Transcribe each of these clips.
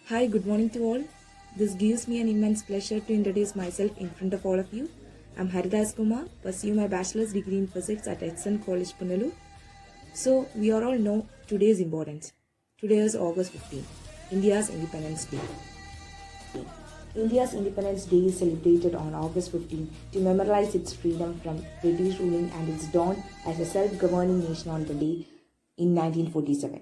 Hi, good morning to all. This gives me an immense pleasure to introduce myself in front of all of you. I'm Haridas Kumar, pursue my bachelor's degree in physics at Edson College, Punalur. So, we all know today's importance. Today is August 15, India's Independence Day. India's Independence Day is celebrated on August 15 to memorialize its freedom from British ruling and its dawn as a self-governing nation on the day in 1947.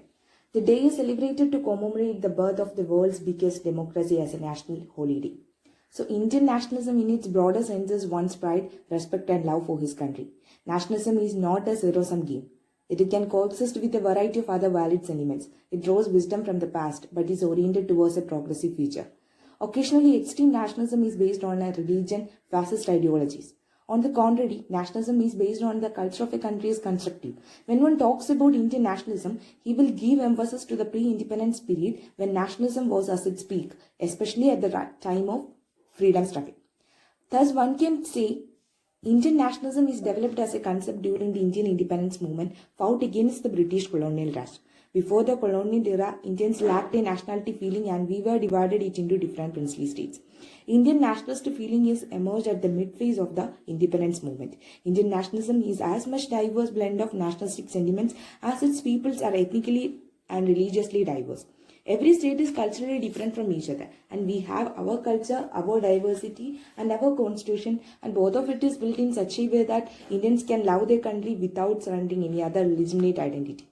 The day is celebrated to commemorate the birth of the world's biggest democracy as a national holiday. So, Indian nationalism in its broader sense is one's pride, respect and love for his country. Nationalism is not a zero-sum game. It can coexist with a variety of other valid sentiments. It draws wisdom from the past but is oriented towards a progressive future. Occasionally, extreme nationalism is based on a religion, fascist ideologies. On the contrary, nationalism is based on the culture of a country is constructive. When one talks about Indian nationalism, he will give emphasis to the pre-independence period when nationalism was at its peak, especially at the time of freedom struggle. Thus, one can say Indian nationalism is developed as a concept during the Indian independence movement fought against the British colonial Raj. Before the colonial era, Indians lacked a nationality feeling and we were divided it into different princely states. Indian nationalist feeling is emerged at the mid-phase of the independence movement. Indian nationalism is as much diverse blend of nationalistic sentiments as its peoples are ethnically and religiously diverse. Every state is culturally different from each other and we have our culture, our diversity and our constitution and both of it is built in such a way that Indians can love their country without surrendering any other legitimate identity.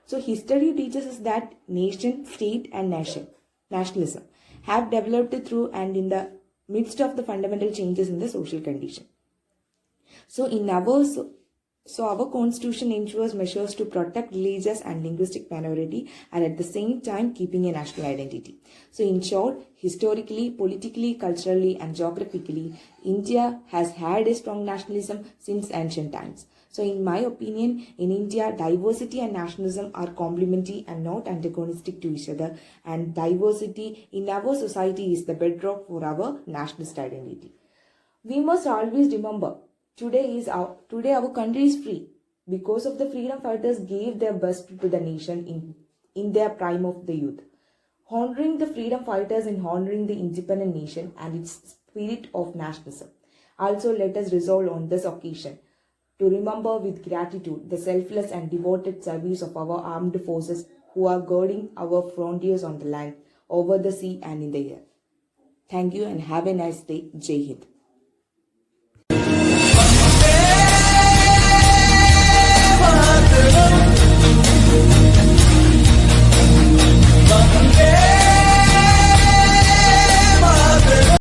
So history teaches us that nation, state and nationalism have developed through and in the midst of the fundamental changes in the social condition. So our constitution ensures measures to protect religious and linguistic minority and at the same time keeping a national identity. So in short, historically, politically, culturally and geographically, India has had a strong nationalism since ancient times. So in my opinion, in India, diversity and nationalism are complementary and not antagonistic to each other, and diversity in our society is the bedrock for our nationalist identity. We must always remember, today our country is free because of the freedom fighters gave their best to the nation in their prime of the youth. Honoring the freedom fighters and honoring the independent nation and its spirit of nationalism. Also, let us resolve on this occasion to remember with gratitude the selfless and devoted service of our armed forces who are guarding our frontiers on the land, over the sea and in the air. Thank you and have a nice day. Jai Hind. Yeah.